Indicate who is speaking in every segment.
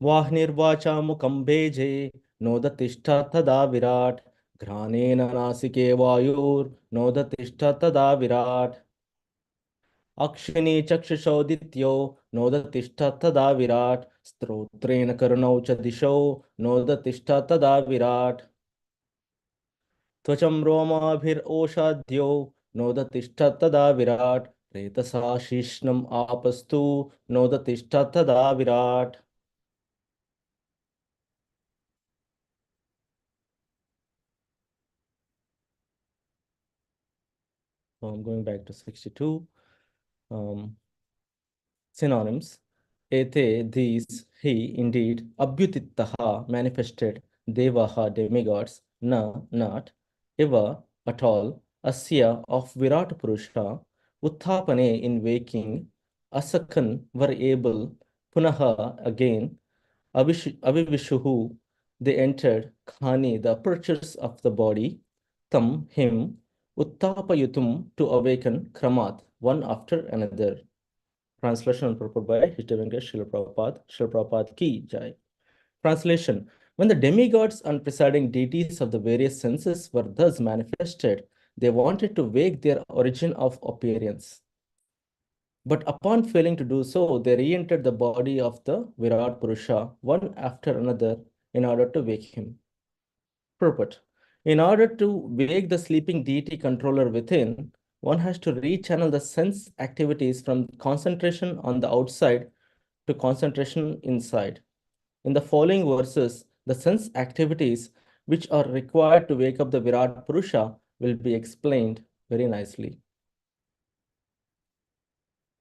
Speaker 1: वाह्निर्वाचा मुखं भेजे नोदतिष्ठ तदा विराट घ्राणेन नासिके वायुर्नोदतिष्ठ तदा विराट अक्षिणी चक्षुषोदित्यो नोदतिष्ठ तदा विराट स्तोत्रेण कर्णौ च दिशो नोदतिष्ठ तदा विराट त्वचं रोमाभिरोषाद्यो नोदतिष्ठ तदा विराट रेतसा शीर्ष्णम् आपस्तु नोदतिष्ठ तदा Virat. So I'm going back to 62. Synonyms. Ete, these, he, indeed, abhyutittaha, manifested, devaha, demigods, na, not, eva, at all, asya, of Virat Purusha, uthapane, in waking, asakan, were able, punaha, again, avivishuhu, they entered, khani, the apertures of the body, tam, him, uttapayutum, to awaken, kramat, one after another. Translation and purport by His Divine Srila Prabhupada Ki Jai. Translation. When the demigods and presiding deities of the various senses were thus manifested, they wanted to wake their origin of appearance. But upon failing to do so, they re-entered the body of the Virat Purusha, one after another, in order to wake him. Purport. In order to wake the sleeping deity controller within, one has to rechannel the sense activities from concentration on the outside to concentration inside. In the following verses, the sense activities which are required to wake up the Virat Purusha will be explained very nicely.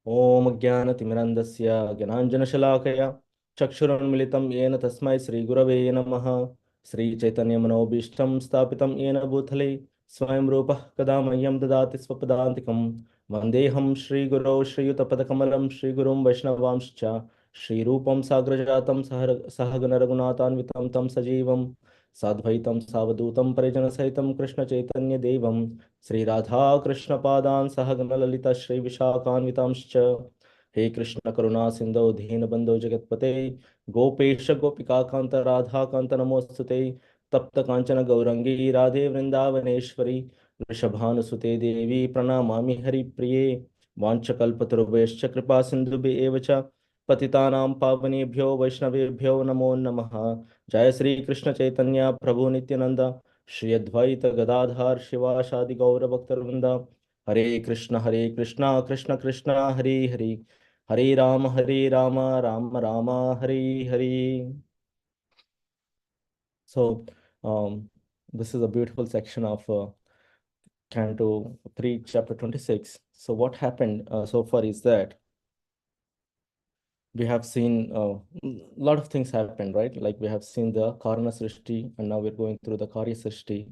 Speaker 1: Om Jnanatimirandasya Gyananjanashalakaya Chakshurunmilitam Yena Tasmai Sri Gurave Namaha Sri Chaitanya Manobishtam Stapitam Yena Bhutale Swayam Rupah Kadamayam Dadati Swapadantikam Vandeham Shri Guru Shri Yutapadakammalam Shri Gurum Vaishnavamscha Shri Rupam Sagrajatam Sahagana Raghunathanvitam Tam Sajivam Sadvaitam Savadutam Parijana Sahitam Krishna Chaitanya Devam Sri Radha Krishna Padan Sahagana Lalita Shri Vishakhanvitamscha He Krishna Karuna Sindhu Dheena Bandhu Jagatpate Gopesha Gopika Kanta Radha Kanta Namostute Tapta Kanchana Gaurangi Radhe Vrindavaneshwari Rishabhanusute Devi Pranamami Hari Priye Vanchakalpatarubhescha Kripa Sindhubhi Evacha Patitanam Pavanebhyo Vaishnavebhyo Namo Namaha Jai Sri Krishna Chaitanya Prabhu Nityananda Shri Advaita Gadadhar Shivashadi Gaura Bhaktarvrinda Hare Krishna Krishna Krishna Hare Hare Hare Rama Rama Rama Hare Hare. So this is a beautiful section of Canto 3, Chapter 26. So what happened so far is that we have seen a lot of things happen, right? Like we have seen the Karana Srishti, and now we're going through the Karya Srishti.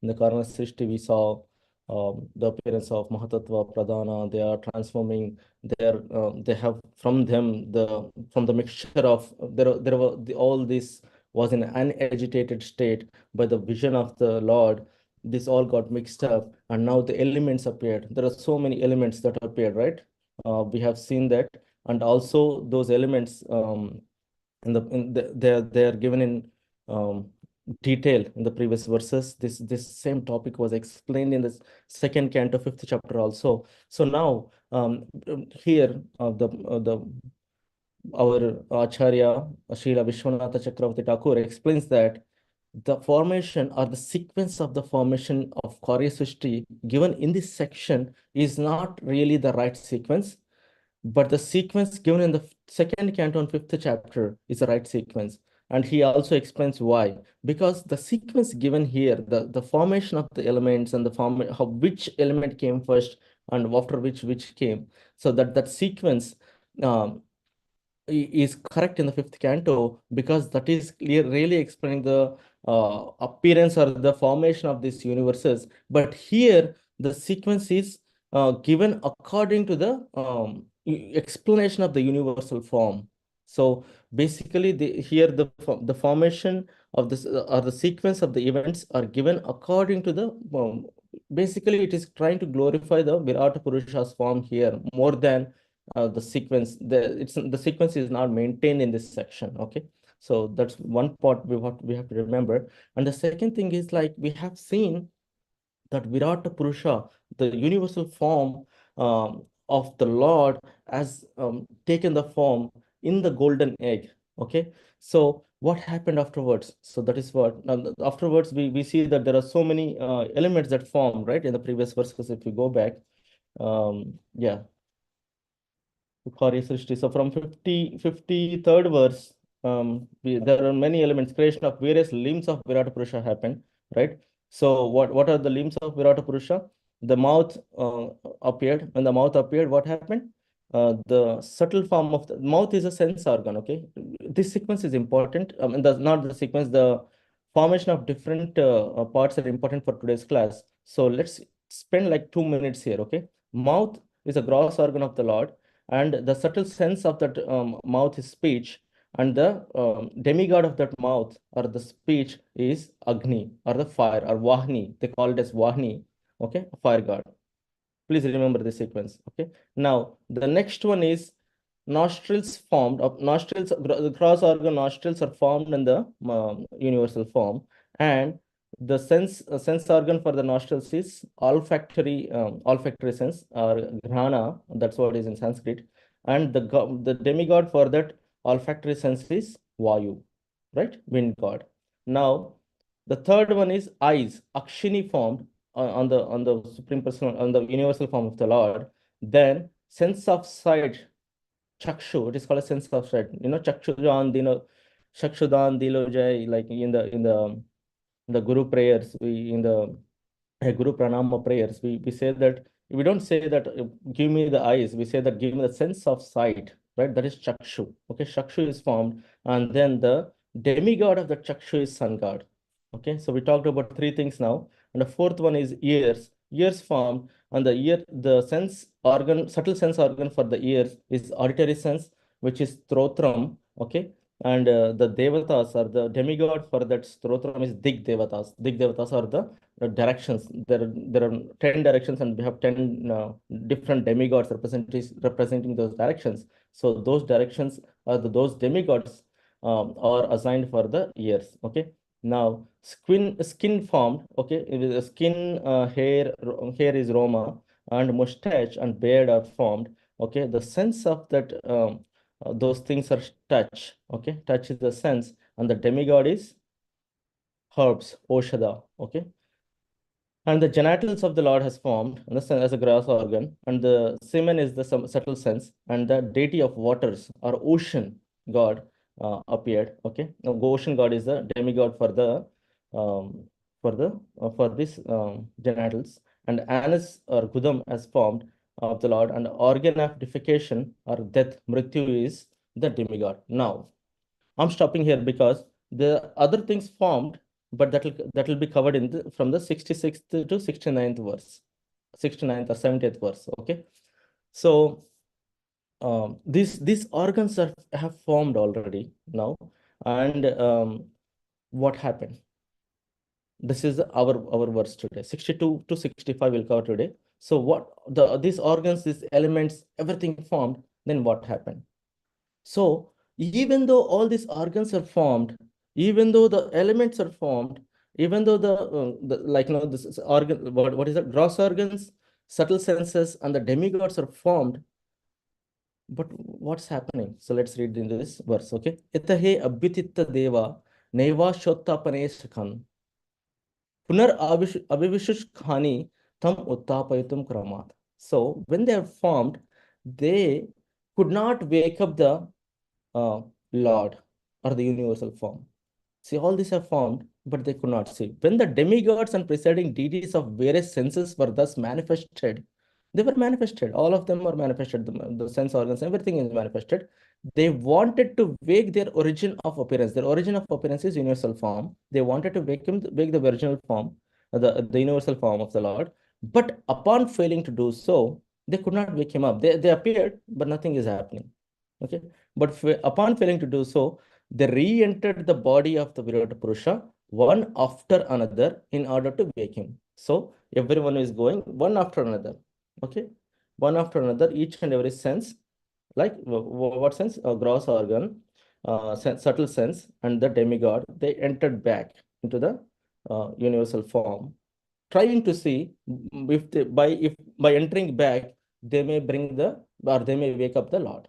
Speaker 1: In the Karana Srishti, we saw the appearance of Mahatattva Pradhana. They are transforming. They have from them the mixture of all this was in an agitated state by the vision of the Lord. This all got mixed up, and now the elements appeared. There are so many elements that appeared, right? We have seen that, and also those elements they're given in detail in the previous verses. This same topic was explained in the second canto, fifth chapter also. So now here the our Acharya Srila Vishwanatha Chakravarti Thakur explains that the formation or the sequence of the formation of Karya Srishti given in this section is not really the right sequence, but the sequence given in the second canto and fifth chapter is the right sequence. And he also explains why. Because the sequence given here, the formation of the elements and the form how which element came first and after which came. So that sequence um, is correct in the fifth canto, because that is really explaining the appearance or the formation of these universes. But here the sequence is given according to the explanation of the universal form. So basically here the formation of this or the sequence of the events are given according to the basically it is trying to glorify the Virata Purusha's form here more than the sequence. The sequence is not maintained in this section. Okay, So that's one part we have to remember. And the second thing is like we have seen that Virata Purusha, the universal form of the Lord, has taken the form in the golden egg. Okay, so what happened afterwards? So that is what afterwards we see that there are so many elements that form right in the previous verses. If we go back, yeah. Kari Srishti. So from 53rd verse, there are many elements. Creation of various limbs of Virata Purusha happened, right? So what are the limbs of Virata Purusha? The mouth appeared. When the mouth appeared, what happened? The subtle form of the mouth is a sense organ, okay? This sequence is important. Not the sequence, the formation of different parts are important for today's class. So let's spend like 2 minutes here, okay? Mouth is a gross organ of the Lord, and the subtle sense of that mouth is speech, and the demigod of that mouth or the speech is Agni or the fire or Vahni. They call it as Vahni, okay, fire god. Please remember the sequence. Okay. Now the next one is nostrils formed of nostrils. The cross organ nostrils are formed in the universal form, and the sense organ for the nostrils is olfactory sense or grana. That's what is in Sanskrit, and the demigod for that olfactory sense is Vayu, right? Wind god. Now the third one is eyes, Akshini formed on the supreme personal on the universal form of the Lord. Then sense of sight, chakshu. It is called a sense of sight. Chakshudan dino, chakshudan dilo jai. Like in the Guru prayers, we in the Guru Pranama prayers, we say that we don't say that give me the eyes. We say that give me the sense of sight. Right? That is chakshu. Okay, chakshu is formed, and then the demigod of the chakshu is sun god. Okay, so we talked about three things now. And the fourth one is ears. Ears formed, and the sense organ, subtle sense organ for the ears is auditory sense, which is Strotram. Okay, and the devatas or the demigod for that Strotram is Dig Devatas. Dig Devatas are the directions. There are 10 directions, and we have 10 different demigods representing those directions. So those directions those demigods are assigned for the ears. Okay. Now, skin formed, okay, it is a skin, hair is Roma, and mustache and beard are formed. Okay, the sense of that those things are touch. Okay, touch is the sense, and the demigod is herbs, Oshada. Okay, and the genitals of the Lord has formed, understand, as a grass organ, and the semen is the subtle sense, and the deity of waters or ocean god appeared. Okay, now ocean god is the demigod um, for this genitals, and anus or gudam has formed of the Lord, and organ of defecation or death, mrityu is the demigod. Now I'm stopping here because the other things formed, but that will be covered from the 66th to 69th verse, 69th or 70th verse. Okay, so these organs have formed already now, and what happened? This is our verse today. 62 to 65 will cover today. So what these organs, these elements, everything formed. Then what happened? So even though all these organs are formed, even though the elements are formed, even though the like this is organ, what is that? Gross organs, subtle senses, and the demigods are formed. But what's happening? So let's read into this verse, okay? Itahe abhyutitta deva neva shottapane sakhan punar avivishush khani tam uttapayatum kramat. So when they are formed, they could not wake up the Lord or the universal form. See, all these are formed, but they could not see. When the demigods and presiding deities of various senses were thus manifested, they were manifested. All of them were manifested. The sense organs, everything is manifested. They wanted to wake their origin of appearance. Their origin of appearance is universal form. They wanted to wake the original form, the universal form of the Lord. But upon failing to do so, they could not wake him up. They appeared, but nothing is happening. Okay. But upon failing to do so, they re-entered the body of the Virata Purusha one after another in order to wake him. So everyone is going one after another. Okay. One after another, each and every sense, like what sense? A gross organ, subtle sense, and the demigod, they entered back into the universal form, trying to see if they, if by entering back they may bring the, or they may wake up the Lord.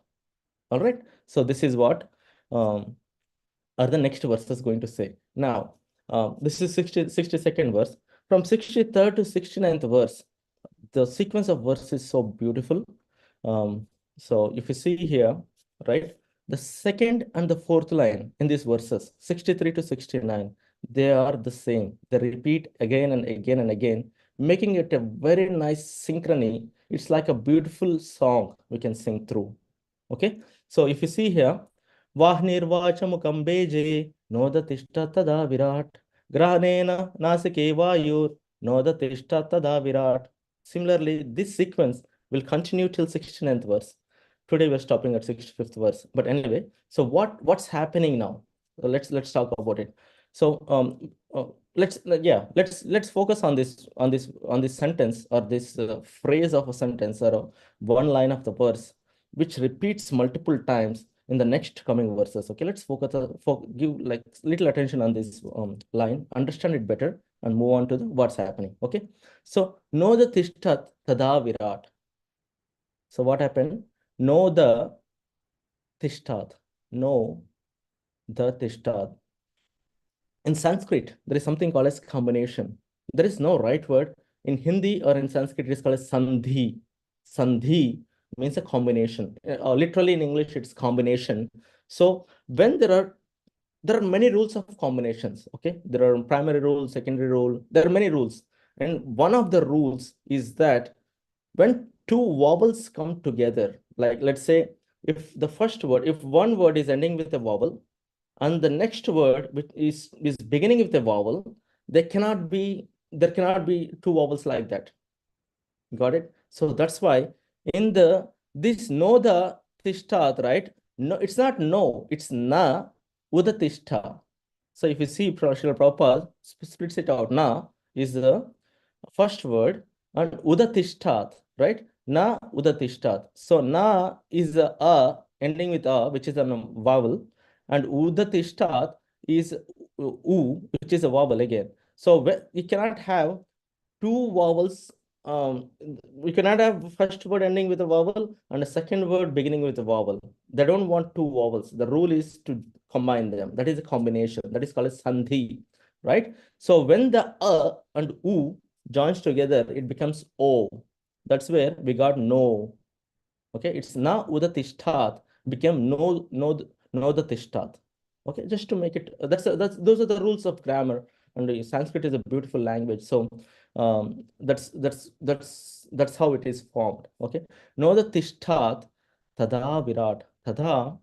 Speaker 1: All right. So this is what are the next verses going to say. Now, this is 62nd verse. From 63rd to 69th verse, the sequence of verse is so beautiful. So if you see here, right, the second and the fourth line in these verses, 63 to 69, they are the same. They repeat again and again and again, making it a very nice synchrony. It's like a beautiful song we can sing through. Okay, so if you see here, वाह्निर्वाचमुकं बेजे नोदतिष्ठ तदा विराट ग्रहणेन नासिके वायुर नोदतिष्ठ तदा Virat. Similarly, this sequence will continue till 69th verse. Today we're stopping at 65th verse. But anyway, so what's happening now? Let's talk about it. So let's focus on this sentence, or this phrase of a sentence, or one line of the verse, which repeats multiple times in the next coming verses. Okay, let's focus, give like little attention on this line, understand it better, and move on to what's happening. Okay, so know the tishtat tada virat. So what happened? Know the tishtat. Know the tishtat. In Sanskrit, there is something called as combination. There is no right word. In Hindi or in Sanskrit, it is called as sandhi. Sandhi means a combination. Literally in English, it's combination. So when there are many rules of combinations. Okay, there are primary rule, secondary rule. There are many rules, and one of the rules is that when two vowels come together, like let's say, if the first word, if one word is ending with a vowel, and the next word which is beginning with a vowel, there cannot be two vowels like that. Got it? So that's why in this no the tishtat, right? No, it's not no, it's na udatishta. So if you see Srila Prabhupada splits it out, na is the first word, and udatishtat, right? Na udatishtat. So na is a ending with a, which is a vowel, and udatishtat is u, which is a vowel again. So you cannot have two vowels. We cannot have first word ending with a vowel and a second word beginning with a vowel. They don't want two vowels. The rule is to combine them. That is a combination. That is called a sandhi, right? So when the a and u joins together, it becomes o. That's where we got no. Okay, it's na udatishtat became no the tishtat. Okay, just to make it, that's those are the rules of grammar, and Sanskrit is a beautiful language. So that's how it is formed. Okay, no the tishtat tada virat. Tada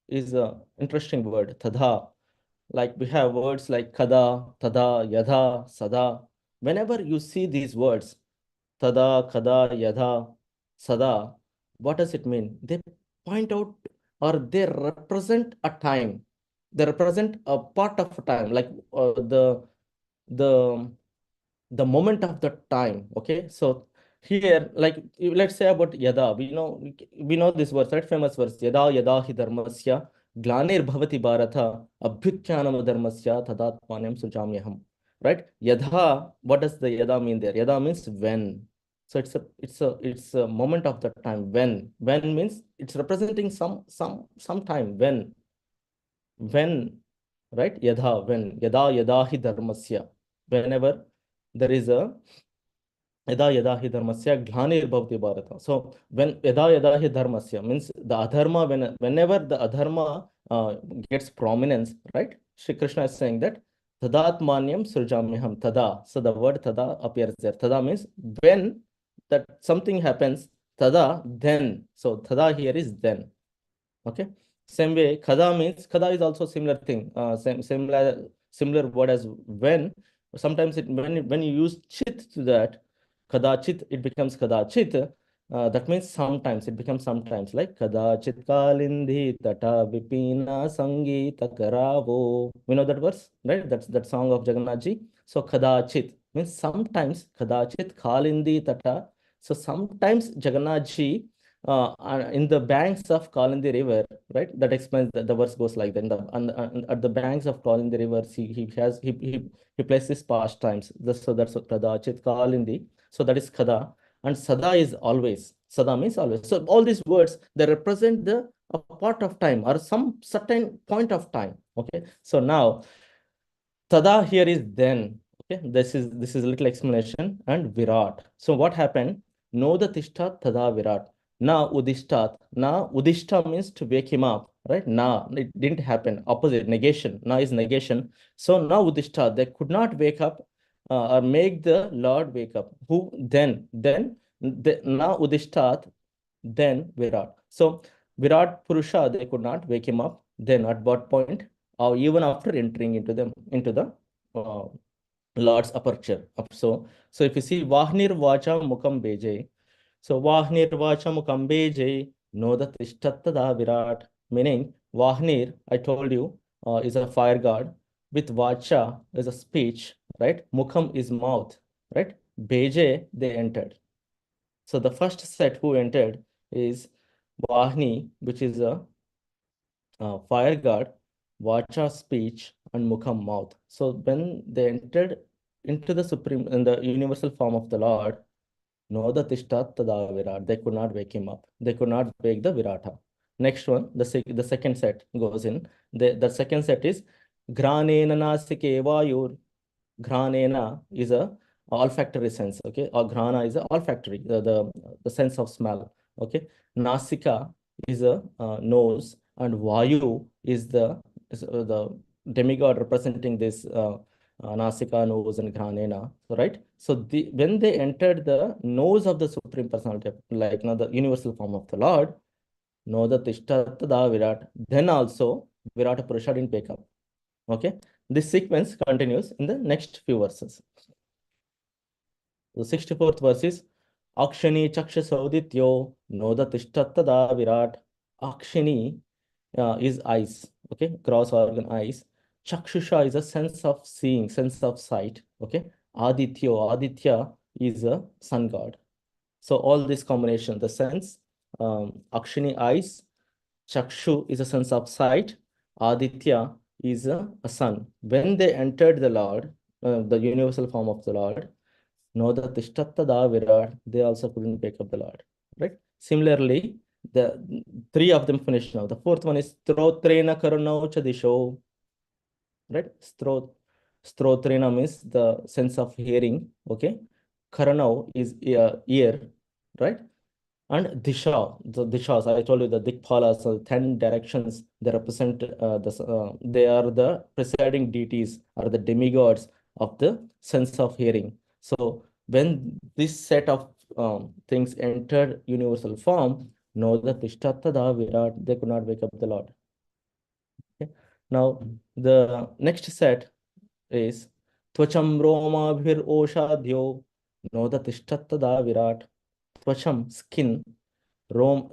Speaker 1: is a interesting word. Tada, like we have words like kada, tada, yada, sada. Whenever you see these words, tada, kada, yada, sada, what does it mean? They point out, or they represent a time. They represent a part of a time, like the the moment of the time. Okay, so here, like let's say about yada, we know this verse, right? Famous verse, yada yada hi dharmasya glanir bhavati bharata abhyutyanam dharmasya tadatmanyam sujamyaham. Right, yada, what does the yada mean there? Yada means when. So it's a moment of the time. When means it's representing some time. When, right? Yada, when. Yada yada hi dharmasya, whenever there is a yada yada hi dharmasya glanir bhavati bharata. So when yada yada hi dharmasya means the adharma, whenever the adharma gets prominence, right? Shri Krishna is saying that tadatmanyam srujamyaham tada. So the word tada appears there. Tada means when that something happens, tada, then. So tada here is then. Okay. Same way, kada means, kada is also similar thing. Similar word as when. Sometimes when you use chit to that, kadachit, it becomes kadachit. That means sometimes, it becomes sometimes, like kadachit kalindhi tata vipina sangeeta karavo. We know that verse, right? That's that song of Jagannath ji. So kadachit means sometimes, kadachit kalindi tata. So sometimes Jagannath ji in the banks of Kalindi River, right? That explains the verse goes like that. At the banks of Kalindi River, he places pastimes. So that's what Kadachit Kalindi. So that is Kada. And Sada is always. Sada means always. So all these words, they represent the a part of time or some certain point of time. Okay. So now Tada here is then. Okay, this is a little explanation and Virat. So what happened? No the Tishtat Tada Virat. Na Udishtat. Na Udishta means to wake him up, right? Na, it didn't happen. Opposite, negation. Na is negation. So now Udishta, they could not wake up or make the Lord wake up. Who na Udishtat, then Virat. So Virat Purusha, they could not wake him up. Then at what point? Or even after entering into the uh, Lord's aperture. So if you see Vahnir Vacha Mukam Beje, so Vahnir Vacha Mukam Beje, know that Ishtattada Virat, meaning Vahnir, I told you, is a fire god, with Vacha is a speech, right? Mukam is mouth, right? Beje, they entered. So the first set who entered is Vahni, which is a fire god, Vacha speech, and Mukham mouth. So when they entered into the supreme in the universal form of the Lord, no the Tishtat Tada Virat, they could not wake him up. They could not wake the Virata. Next one, the second set goes in. The second set is Granena Nasike Vayur. Granena is a olfactory sense, okay? Or grana is a olfactory, the sense of smell, okay? Nasika is a nose, and Vayu is the demigod representing this Nasika, nose, and Granena, right? So when they entered the nose of the Supreme Personality, like the universal form of the Lord, no the Tishtatada Virat, then also Virata Purusha didn't wake up. Okay, this sequence continues in the next few verses. The 64th verse is Akshani Chakshasaudityo Noda Tishtattada Virat. Akshani is eyes, okay, gross organ eyes. Chakshusha is a sense of seeing, sense of sight, okay. Aditya is a sun god. So all this combination, the sense, Akshani eyes, Chakshu is a sense of sight, Aditya is a sun. When they entered the Lord, the universal form of the Lord, know the Tishtattada Virat, they also couldn't wake up the Lord. Right? Similarly, the three of them finished now. The fourth one is Strotrena Karunau Chadisho. Right? Strotrena means the sense of hearing. Okay. Karanau is ear, right? And Disha, the Dishas, I told you the Dikpalas, so 10 directions, they represent they are the presiding deities or the demigods of the sense of hearing. So when this set of things entered universal form, know that Tishtatada Virat, they could not wake up the Lord. Okay. Now the next set is Tvacham Roma Bhir Oshadhyo, know that Tishtatada Virat. Tvacham, skin,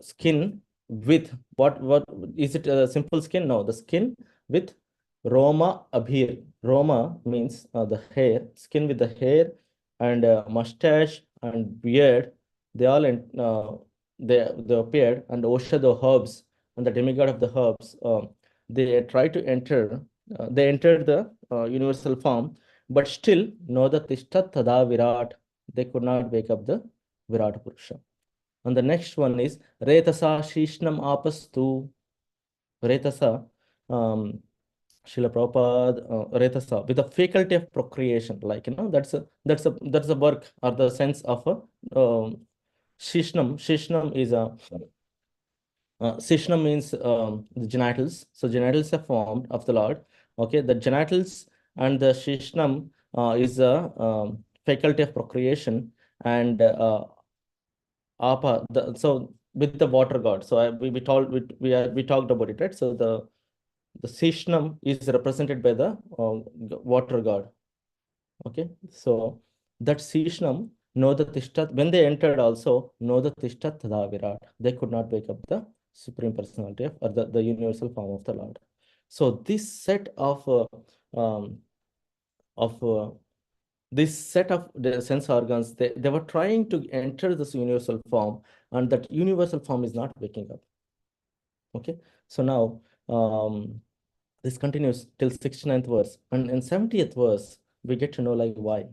Speaker 1: skin with what is it, a simple skin? No, the skin with Roma Abhir. Roma means the hair, skin with the hair and mustache and beard. They all they appeared, and Osha the herbs and the demigod of the herbs. They try to enter. They entered the universal form, but still no the Tishtat Tada Virat. They could not wake up the Virat Purusha. And the next one is Retasa Shishnam Apastu. Retasa, Srila Prabhupada, Retasa, with the faculty of procreation. Like, that's a work or the sense of a Shishnam. Shishnam is a Shishnam means the genitals. So genitals are formed of the Lord. Okay, the genitals and the Shishnam is a faculty of procreation, and so with the water god. So we talked about it, right? So the Sishnam is represented by the water god. Okay, so that Sishnam know the Tishtat, when they entered also know the Tishtat Tada Virat. They could not wake up the Supreme Personality or the universal form of the Lord. So this set of of this set of the sense organs, they were trying to enter this universal form, and that universal form is not waking up. Okay, so now this continues till 69th verse, and in 70th verse we get to know like why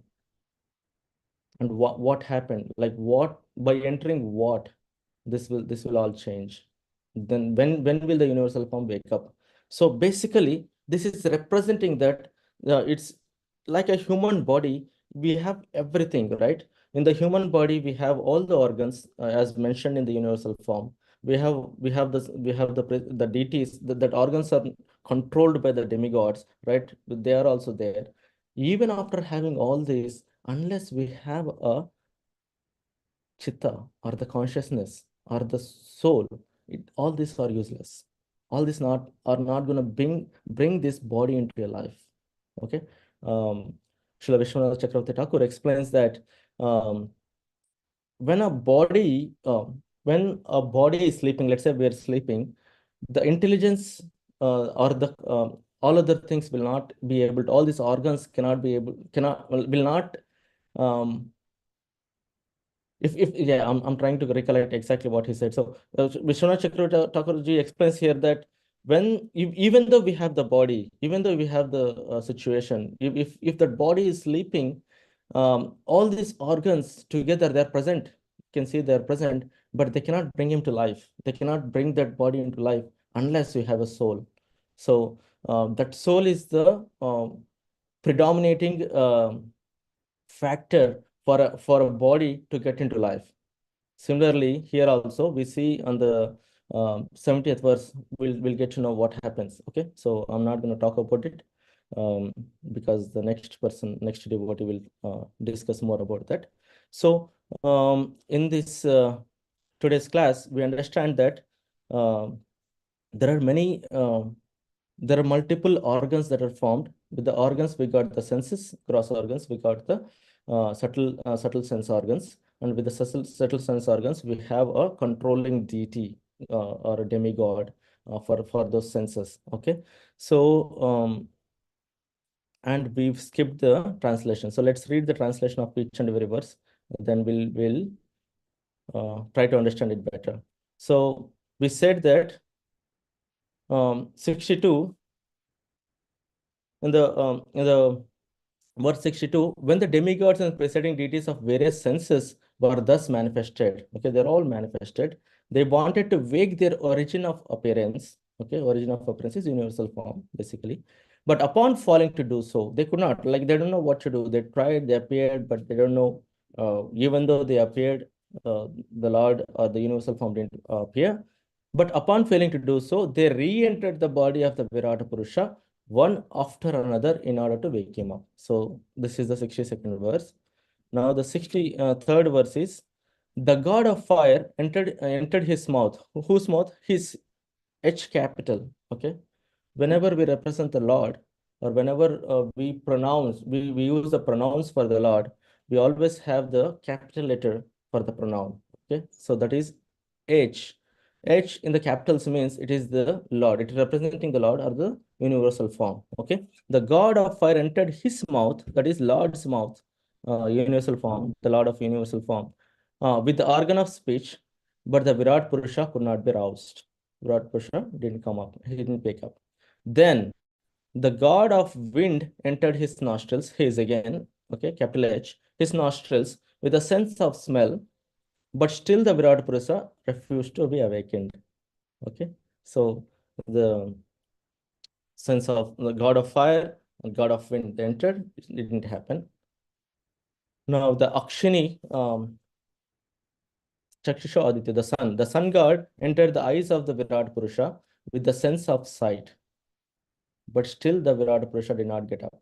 Speaker 1: and what happened, like what by entering what this will all change. Then when will the universal form wake up? So basically this is representing that it's like a human body. We have everything, right? In the human body we have all the organs, as mentioned in the universal form. We have the deities, that organs are controlled by the demigods, right? They are also there. Even after having all this, unless we have a chitta or the consciousness or the soul, all these are useless. All these not are not going to bring this body into your life. Okay. Um, Srila Vishwanath Chakravarti Thakur explains that um, when a body when a body is sleeping, let's say we are sleeping, the intelligence or the all other things will not be able to, all these organs cannot be able, cannot, will not um, if yeah, I'm trying to recollect exactly what he said. So Vishwanath Chakravarti Thakurji explains here that even though we have the body, even though we have the situation, if that body is sleeping, all these organs together, they're present. You can see they're present, but they cannot bring him to life. They cannot bring that body into life unless you have a soul. So that soul is the predominating factor for a body to get into life. Similarly, here also we see on the 70th verse, we'll get to know what happens. Okay, so I'm not going to talk about it um, because the next devotee will discuss more about that. So in this today's class, we understand that uh, there are many there are multiple organs that are formed. With the organs, we got the senses, gross organs, we got the subtle sense organs, and with the subtle sense organs, we have a controlling deity or a demigod for those senses. Okay, so and we've skipped the translation. So let's read the translation of each and every verse. Then we'll try to understand it better. So we said that 62 in the verse 62, when the demigods and presiding deities of various senses were thus manifested, okay, they're all manifested. They wanted to wake their origin of appearance. Okay, origin of appearance is universal form, basically. But upon falling to do so, they could not, like, they don't know what to do. They tried, they appeared, but they don't know. Even though they appeared, the Lord or the universal form didn't appear. But upon failing to do so, they re-entered the body of the Virata Purusha one after another in order to wake him up. So this is the 62nd verse. Now the 63rd verse is, the god of fire entered his mouth. Whose mouth? His H capital. Okay. Whenever we represent the Lord, or whenever we use the pronouns for the Lord, we always have the capital letter for the pronoun. Okay. So that is H. H in the capitals means it is the Lord. It is representing the Lord or the universal form. Okay. The God of fire entered his mouth, that is Lord's mouth, universal form, the Lord of universal form, with the organ of speech, but the Virat Purusha could not be roused. Virat Purusha didn't come up, he didn't wake up. Then the god of wind entered his nostrils, his again, okay, capital H, his nostrils with a sense of smell, but still the Virat Purusha refused to be awakened. Okay, so the sense of the god of fire and god of wind entered, it didn't happen. Now the Akshini, Chakshusha Aditya, the sun god entered the eyes of the Virat Purusha with the sense of sight, but still the Virat Purusha did not get up.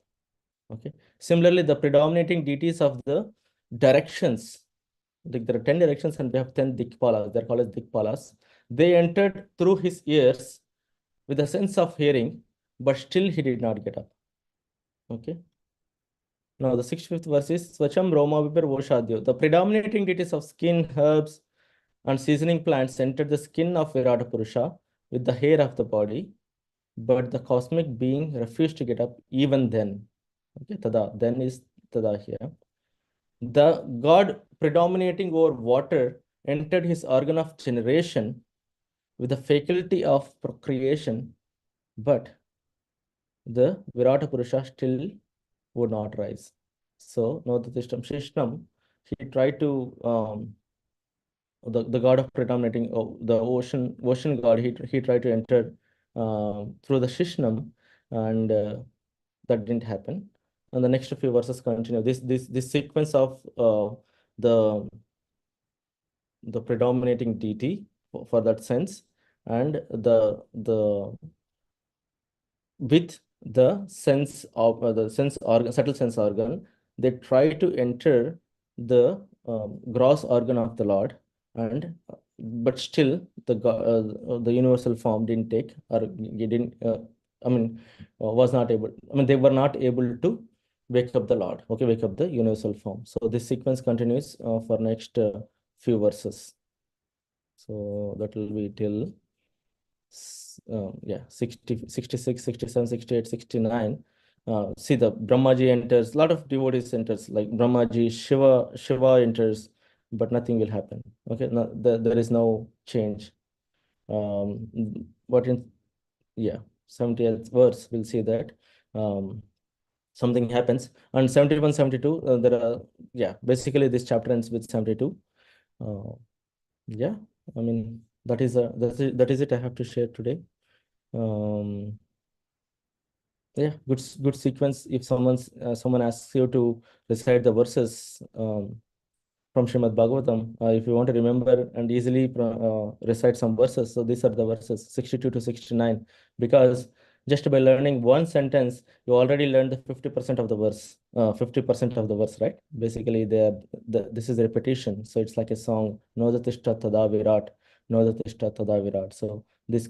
Speaker 1: Okay. Similarly, the predominating deities of the directions, like there are 10 directions and we have 10 Dikpalas, they're called as Dikpalas. They entered through his ears with a sense of hearing, but still he did not get up. Okay. Now the 65th verse is Swacham Roma Vipar Voshadyo. The predominating deities of skin, herbs, and seasoning plants entered the skin of Virata Purusha with the hair of the body, but the cosmic being refused to get up even then. Okay, tada, then is tada here. The god predominating over water entered his organ of generation with the faculty of procreation, but the Virata Purusha still would not rise. So, Nodatishtam Shishnam, he tried to the god of predominating the ocean god. He tried to enter through the Shishnam, and that didn't happen. And the next few verses continue. This sequence of the the predominating deity for that sense, and the with the sense of the sense organ, subtle sense organ, they try to enter the gross organ of the Lord, and but still the universal form didn't take, or he didn't. I mean, was not able. I mean, they were not able to wake up the Lord. Okay, wake up the universal form. So this sequence continues for next few verses. So that will be till yeah, 60, 66, 67, 68, 69. See, the Brahmaji enters, a lot of devotees enters, like Brahmaji, Shiva enters, but nothing will happen. Okay, no, there is no change. Um, but in, yeah, 70th verse, we'll see that something happens. And 71, 72, there are, yeah, basically this chapter ends with 72. Uh, yeah, I mean, that is it I have to share today. Um, yeah, good sequence. If someone asks you to recite the verses from Srimad Bhagavatam, if you want to remember and easily recite some verses, so these are the verses 62 to 69. Because just by learning one sentence, you already learned the 50% of the verse, 50% of the verse, right? Basically, this is a repetition, so it's like a song. Nodatishta tada virat, Nodatishta tada virat. So this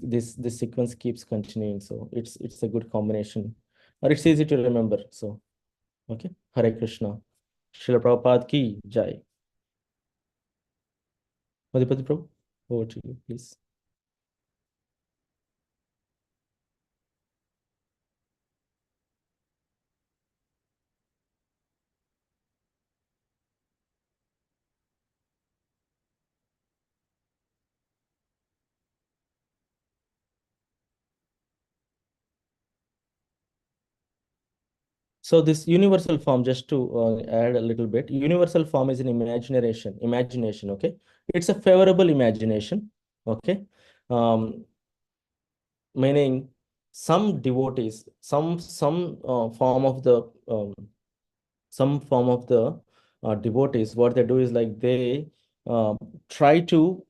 Speaker 1: sequence keeps continuing. So it's a good combination, or it's easy to remember. So okay, Hare Krishna. Srila Prabhupada ki jai. Madhupati Prabhu, over to you, please. So this universal form, just to add a little bit, universal form is an imagination, okay? It's a favorable imagination, okay? Um, Meaning some devotees, some form of the devotees, what they do is like they try to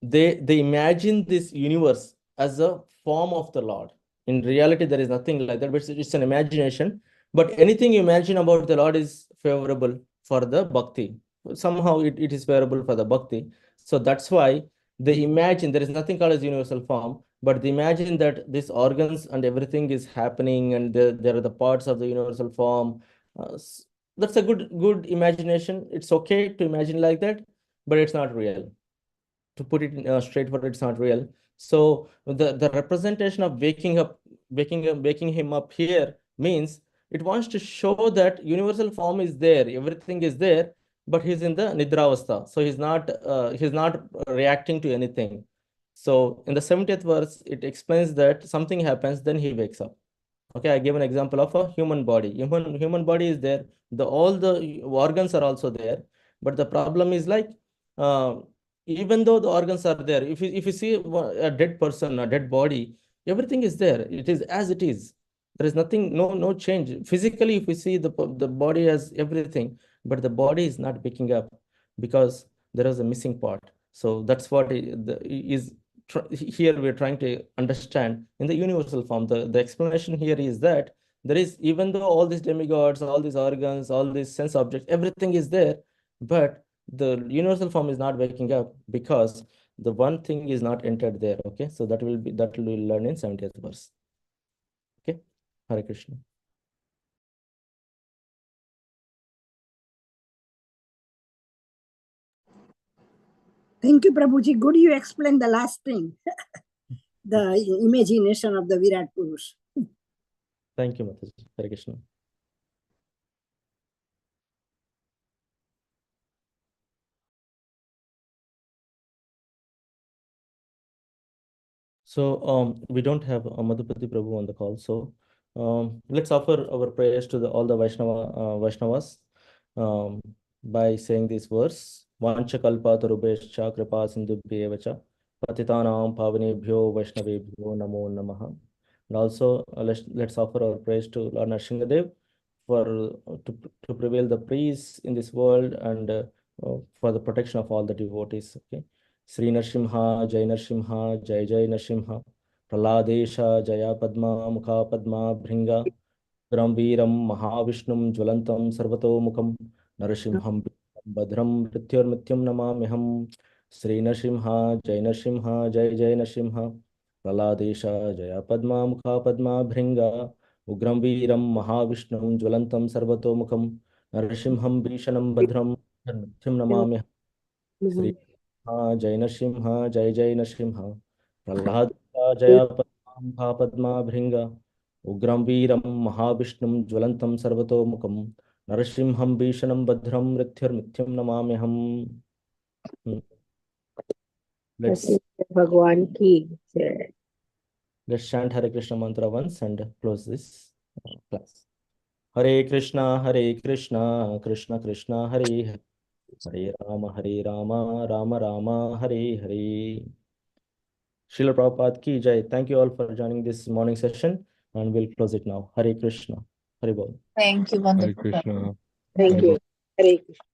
Speaker 1: they imagine this universe as a form of the Lord. In reality, there is nothing like that, but it's an imagination. But anything you imagine about the Lord is favorable for the bhakti. Somehow it is favorable for the bhakti. So that's why they imagine there is nothing called as universal form, but they imagine that these organs and everything is happening, and there are the parts of the universal form. That's a good imagination. It's okay to imagine like that, but it's not real. To put it straightforward, it's not real. So the representation of waking him up here means it wants to show that universal form is there, everything is there, but he's in the nidravastha, so he's not reacting to anything. So in the 70th verse, it explains that something happens, then he wakes up. Okay, I gave an example of a human body. Human body is there. All the organs are also there. But the problem is like, uh, even though the organs are there, if you see a dead person, a dead body, everything is there. It is as it is. There is nothing, no change. Physically, if we see the body has everything, but the body is not picking up because there is a missing part. So that's what is here we're trying to understand in the universal form. The explanation here is that there is, even though all these demigods, all these organs, all these sense objects, everything is there, but the universal form is not waking up because the one thing is not entered there. Okay, so that will be learned in 70th verse. Okay, Hare Krishna.
Speaker 2: Thank you, Prabhuji. Good you explained the last thing. The imagination of the Virat Purush.
Speaker 1: Thank you, Mataji. Hare Krishna. So we don't have Madhupati Prabhu on the call. So let's offer our prayers to all the Vaishnavas by saying this verse. Vancha kalpa tarubhescha kripa sindhubhyev cha patitanam pavanebhyo vaishnavebhyo namo namaha. And also let's offer our prayers to Lord Nrsingadev for to prevail the peace in this world and for the protection of all the devotees. Okay. Shri Narasimha जय जय नरसिम्हा प्रह्लादेश जया पद्मा मुखा पद्मा भृंगा उग्रं वीरं महाविष्णुं ज्वलन्तं सर्वतोमुखं नरसिंहं भद्रं मृत्युर्मृत्युं नमाम्यहं श्री नरसिम्हा जय नरसिम्हा प्रह्लादेश जया पद्मा मुखा पद्मा भृंगा उग्रं वीरं महाविष्णुं ज्वलन्तं सर्वतोमुखं नरसिंहं भीषणं भद्रं मृत्युं नमाम्यहं श्री हाँ जय नरसिंह प्रह्लाद जया पद्मा पद्मा भृंगा उग्रं वीरं महाविष्णुं ज्वलन्तं सर्वतोमुखं नरसिंहं भीषणं भद्रं मृत्युर्मृत्युं नमाम्यहम् Let's
Speaker 2: भगवान की जय।
Speaker 1: let's chant Hare Krishna mantra once and close this class. Hare Krishna Krishna Krishna Hare Hare Hare Rama Rama Rama Hare Hare. Srila Prabhupada ki jai. Thank you all for joining this morning session, and we'll close it now. Hare Krishna. Hare Bol.
Speaker 3: Thank you,
Speaker 1: Hare
Speaker 3: wonderful.
Speaker 1: Krishna.
Speaker 2: Thank
Speaker 1: Hare
Speaker 2: you.
Speaker 1: Bol.
Speaker 2: Hare Krishna.